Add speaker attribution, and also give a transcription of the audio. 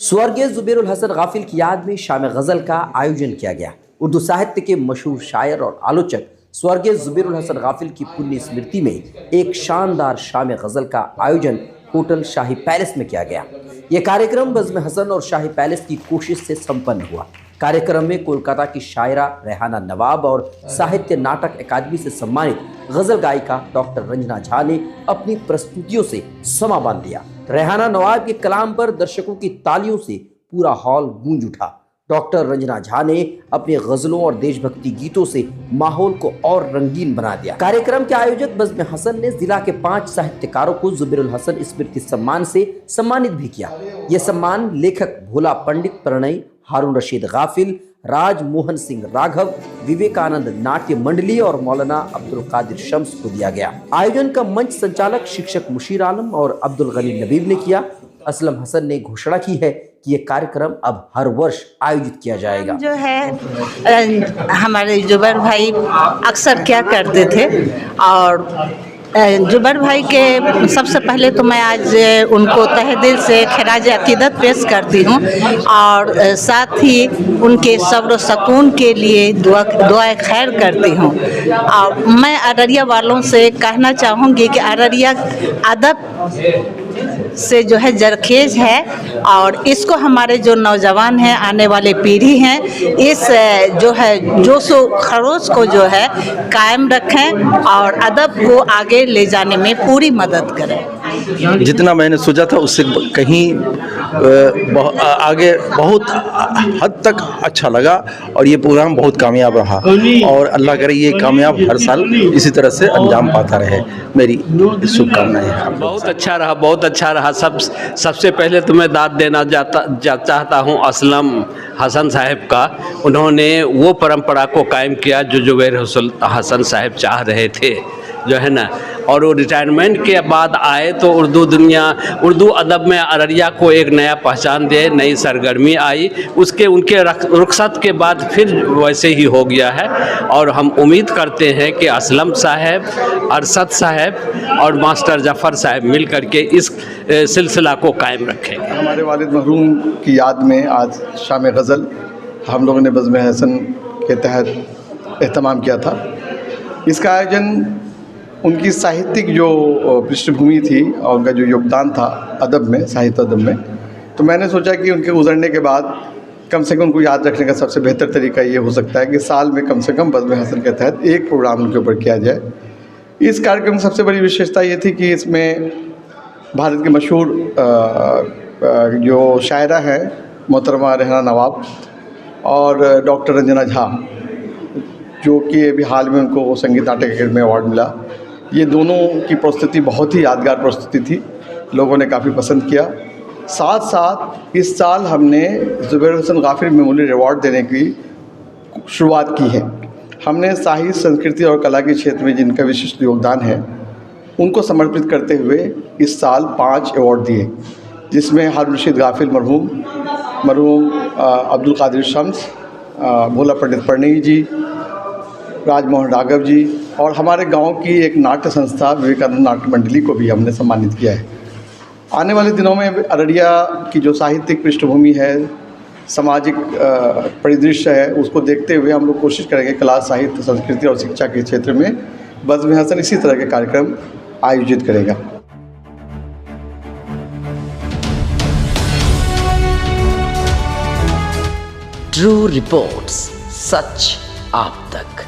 Speaker 1: स्वर्गीय जुबेरुल हसन गाफिल की याद में शाम गज़ल का आयोजन किया गया। उर्दू साहित्य के मशहूर शायर और आलोचक स्वर्गीय जुबेरुल हसन गाफिल की पुण्य स्मृति में एक शानदार शाम गज़ल का आयोजन होटल शाही पैलेस में किया गया। यह कार्यक्रम बज़्म हसन और शाही पैलेस की कोशिश से संपन्न हुआ। कार्यक्रम में कोलकाता की शायरा रेहाना नवाब और साहित्य नाटक अकादमी से सम्मानित गज़ल गायिका डॉक्टर रंजना झा ने अपनी प्रस्तुतियों से समा बांध दिया। रेहाना नवाब के कलाम पर दर्शकों की तालियों से पूरा हॉल गूंज उठा। डॉक्टर रंजना झा ने अपने गजलों और देशभक्ति गीतों से माहौल को और रंगीन बना दिया। कार्यक्रम के आयोजक बज़्म हसन ने जिला के 5 साहित्यकारों को जुबेरुल हसन स्मृति सम्मान से सम्मानित भी किया। यह सम्मान लेखक भोला पंडित प्रणय, हारून रशीद गाफिल, राज मोहन सिंह राघव, विवेकानंद नाट्य मंडली और मौलाना अब्दुल कादिर शम्स को दिया गया। आयोजन का मंच संचालक शिक्षक मुशीर आलम और अब्दुल गनी नबीब ने किया। असलम हसन ने घोषणा की है कि ये कार्यक्रम अब हर वर्ष आयोजित किया जाएगा।
Speaker 2: जो है हमारे जुबर भाई अक्सर क्या करते थे, और जुबर भाई के सबसे पहले तो मैं आज उनको तहे दिल से खराज अकीदत पेश करती हूँ, और साथ ही उनके सब्र सुकून के लिए दुआ खैर करती हूँ। और मैं अररिया वालों से कहना चाहूँगी कि अररिया अदब से जो है जरखेज है, और इसको हमारे जो नौजवान हैं, आने वाले पीढ़ी हैं, इस जो है जोश खरोश को जो है कायम रखें और अदब को आगे ले जाने में पूरी मदद करें।
Speaker 3: जितना मैंने सोचा था उससे कहीं आगे बहुत हद तक अच्छा लगा, और ये प्रोग्राम बहुत कामयाब रहा, और अल्लाह करे ये कामयाब हर साल इसी तरह से अंजाम पाता रहे। मेरी शुभकामनाएं हैं।
Speaker 4: बहुत अच्छा रहा, बहुत अच्छा रहा। सबसे पहले तो मैं दाद देना चाहता हूँ असलम हसन साहब का। उन्होंने वो परंपरा को कायम किया जो जुबेरुल हसन साहब चाह रहे थे, जो है ना। और वो रिटायरमेंट के बाद आए तो उर्दू अदब में अररिया को एक नया पहचान दे, नई सरगर्मी आई। उनके रुखसत के बाद फिर वैसे ही हो गया है, और हम उम्मीद करते हैं कि असलम साहब, अरशद साहब और मास्टर जफ़र साहब मिल करके इस सिलसिला को कायम रखेंगे।
Speaker 5: हमारे वालिद मरहूम की याद में आज शाम गज़ल हम लोगों ने बज़्म हसन के तहत एहतमाम किया था। इसका आयोजन उनकी साहित्यिक जो पृष्ठभूमि थी और उनका जो योगदान था अदब में, साहित्य अदब में, तो मैंने सोचा कि उनके गुजरने के बाद कम से कम उनको याद रखने का सबसे बेहतर तरीका ये हो सकता है कि साल में कम से कम बज़्म हसन के तहत एक प्रोग्राम उनके ऊपर किया जाए। इस कार्यक्रम की सबसे बड़ी विशेषता ये थी कि इसमें भारत के मशहूर जो शायरा हैं मोहतरमा रेहाना नवाब और डॉक्टर रंजना झा, जो कि अभी हाल में उनको संगीत नाटक अकादमी में अवार्ड मिला, ये दोनों की प्रस्तुति बहुत ही यादगार प्रस्तुति थी, लोगों ने काफ़ी पसंद किया। साथ साथ इस साल हमने जुबेरुल हसन गाफिल मेमोरियल अवार्ड देने की शुरुआत की है। हमने साहित्य, संस्कृति और कला के क्षेत्र में जिनका विशिष्ट योगदान है उनको समर्पित करते हुए इस साल 5 अवार्ड दिए, जिसमें हारून रशीद गाफिल मरहूम अब्दुल कादिर शम्स, भोला पंडित प्रणय जी, राजमोहन राघव जी, और हमारे गांव की एक नाट्य संस्था विवेकानंद नाट्य मंडली को भी हमने सम्मानित किया है। आने वाले दिनों में अररिया की जो साहित्यिक पृष्ठभूमि है, सामाजिक परिदृश्य है, उसको देखते हुए हम लोग कोशिश करेंगे कला, साहित्य, संस्कृति और शिक्षा के क्षेत्र में बज़्म हसन इसी तरह के कार्यक्रम आयोजित करेगा।
Speaker 1: ट्रू रिपोर्ट्स, सच आप तक।